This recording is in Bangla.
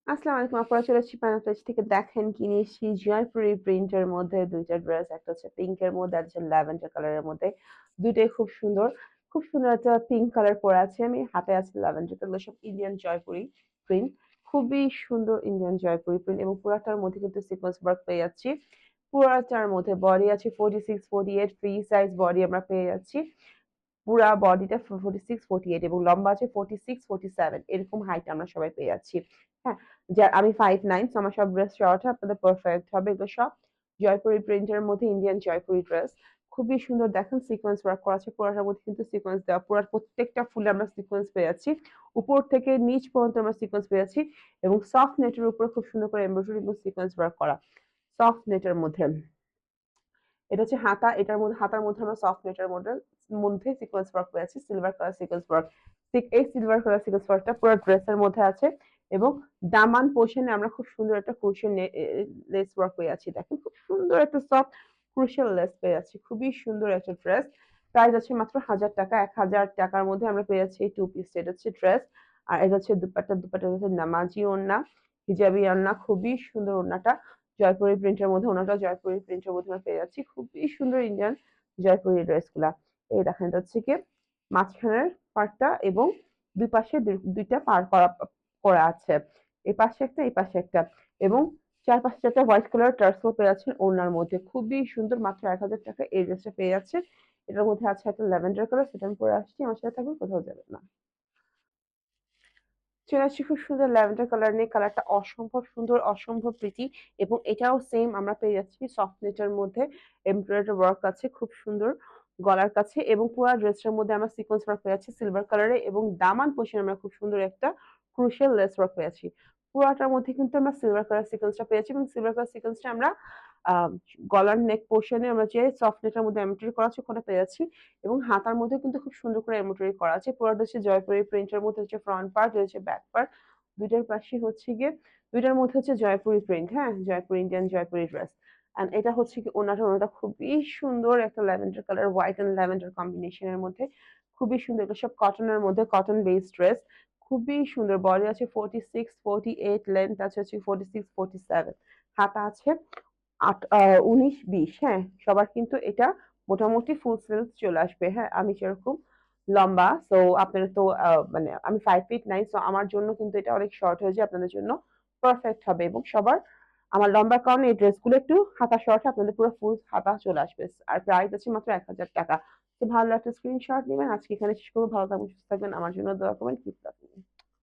আসসালামু আলাইকুম আপুরা, চলে এসেছি প্যানেল পেজ থেকে। দেখেন কি নিয়ে এসেছি, জয়পুরি প্রিন্টের মধ্যে দুইটা ড্রেস, একটা হচ্ছে পিঙ্কের মধ্যে আর হচ্ছে ল্যাভেন্ডার কালারের মধ্যে। দুইটাই খুব সুন্দর, খুব সুন্দর একটা পিঙ্ক কালার পরে আছে, আমি হাতে আছে ল্যাভেন্ডার কালার। সব ইন্ডিয়ান জয়পুরি প্রিন্ট, খুবই সুন্দর ইন্ডিয়ান জয়পুরি প্রিন্ট এবং পুরাটার মধ্যে কিন্তু সিকোয়েন্স ওয়ার্ক পেয়ে যাচ্ছি। পুরাটার মধ্যে বডি আছে 46 48, ফ্রি সাইজ বডি আমরা পেয়ে যাচ্ছি। পুরা বডিটা 46 48 এবং লম্বা আছে 46 47, এরকম হাইট আমরা সবাই পেয়ে যাচ্ছি। হ্যাঁ, যা আমি 5'9", সো আমার সব ড্রেস শর্ট আপনাদের পারফেক্ট হবে। এগুলো সব জয়পুরি প্রিন্টের মধ্যে ইন্ডিয়ান জয়পুরি ড্রেস, খুবই সুন্দর। দেখেন সিকোয়েন্স ওয়ার্ক করা আছে, পুরাটার মধ্যে কিন্তু সিকোয়েন্স দেওয়া, পুরা প্রত্যেকটা ফুলে আমরা সিকোয়েন্স পেয়ে যাচ্ছি। উপর থেকে নিচ পর্যন্ত আমরা সিকোয়েন্স পেয়ে যাচ্ছি এবং সফট নেটের উপরে খুব সুন্দর করে এমব্রয়ডারি এবং সিকোয়েন্স ওয়ার্ক করা, সফট নেটের মধ্যে। এটা হচ্ছে হাতা, এটার মধ্যে হাতার মধ্যে আমরা সফট নেটের মধ্যে সিকোয়েন্স ওয়ার্ক পেয়েছি, সিলভার কালার সিকোয়েন্স ওয়ার্ক। ঠিক এই সিলভার কালার সিকোয়েন্স ওয়ার্কটা পুরো ড্রেসের মধ্যে আছে এবং দামান পোর্শনে আমরা খুব সুন্দর একটা ক্রুশিয়াল লেস ওয়ার্ক পেয়ে আছি। দেখেন খুব সুন্দর একটা সফট ক্রুশিয়াল লেস পেয়ে যাচ্ছি, খুবই সুন্দর একটা ড্রেস। প্রাইস আছে মাত্র 1000 টাকা। 1000 টাকার মধ্যে আমরা পেয়ে যাচ্ছি এই টু পিস সেট। হচ্ছে ড্রেস আর এটা হচ্ছে দুপাট্টা। দুপাট্টা হচ্ছে নামাজি ওড়না, হিজাবি ওড়না, খুবই সুন্দর ওড়নাটা। জয়পুরি প্রিন্টের মধ্যে, ওনাটা জয়পুরি প্রিন্টের মধ্যে আমরা পেয়ে যাচ্ছি। খুবই সুন্দর ইন্ডিয়ান জয়পুরি ড্রেসগুলা। এই দেখেন, এটা হচ্ছে কি মাঝখানের পার্টটা এবং দুই পাশে দুইটা পার করা করা আছে, এই পাশে একটা এই পাশে একটা, এবং চার পাঁচটা একটা হোয়াইট কালার টার্সেল পেয়ে যাচ্ছেন ওনার মধ্যে। খুবই সুন্দর, মাত্র 1000 টাকা এই ড্রেসটা পেয়ে যাচ্ছে। এটার মধ্যে আছে একটা ল্যাভেন্ডার কালার, সেটা আমি পরে আসছি। আমার সাথে থাকবে, কোথাও যাবে না। চলে আসছি খুব সুন্দর ল্যাভেন্ডার কালার নিয়ে। কালারটা অসম্ভব সুন্দর, অসম্ভব প্রীতি এবং এটাও সেম আমরা পেয়ে যাচ্ছি সফট নেটের মধ্যে। এমব্রয়ডারি ওয়ার্ক আছে খুব সুন্দর গলার কাছে এবং পুরো ড্রেসটার মধ্যে আমরা সিকোয়েন্স ওয়ার্ক পেয়ে যাচ্ছি সিলভার কালারে এবং দামান পোর্শনে আমরা খুব সুন্দর একটা ক্রুশিয়াল লেস ওয়ার্ক পেয়ে যাচ্ছি। পুরাটার মধ্যে কিন্তু আমরা সিলভার কালার সিকোয়েন্সটা পেয়েছি এবং সিলভার কালার সিকোয়েন্সটা আমরা আহ গলার নেক পোর্শনে আমরা যে সফট নেটের মধ্যে এমব্রয়ডারি করা আছে ওখানে পেয়ে যাচ্ছি এবং হাতার মধ্যে কিন্তু খুব সুন্দর করে এমব্রয়ডারি করা আছে। পুরোটা হচ্ছে জয়পুরি প্রিন্টের মধ্যে, হচ্ছে ফ্রন্ট পার্ট, হচ্ছে ব্যাক পার্ট, দুইটার পাশে হচ্ছে গিয়ে দুইটার মধ্যে হচ্ছে জয়পুরি প্রিন্ট। হ্যাঁ, Jaipuri Indian Jaipuri dress. And এটা হচ্ছে কি ওনাটা। ওনাটা খুবই সুন্দর একটা lavender colour, white and lavender কম্বিনেশনের মধ্যে, খুবই সুন্দর। এটা সব কটনের মধ্যে, কটন বেসড ড্রেস, খুবই সুন্দর। বডি আছে 46 48, লেন্থ আছে হচ্ছে 46 47, হাতা আছে 19 20। হ্যাঁ, সবার কিন্তু এটা মোটামুটি ফুল স্লিভস চলে আসবে। হ্যাঁ, আমি যেরকম লম্বা, সো আপনার তো মানে আমি 5'9", সো আমার জন্য কিন্তু এটা অনেক শর্ট হয়ে যায়, আপনাদের জন্য পারফেক্ট হবে। এবং সবার আমার লম্বার কারণে এই ড্রেসগুলো একটু হাতা শর্ট, আপনাদের পুরো ফুল হাতা চলে আসবে। আর প্রাইস আছে মাত্র 1000 টাকা। তো ভালো একটা স্ক্রিনশট নেবেন। আজকে এখানে শেষ করবো। ভালো থাকবেন, সুস্থ থাকবেন, আমার জন্য দোয়া করবেন। কিপ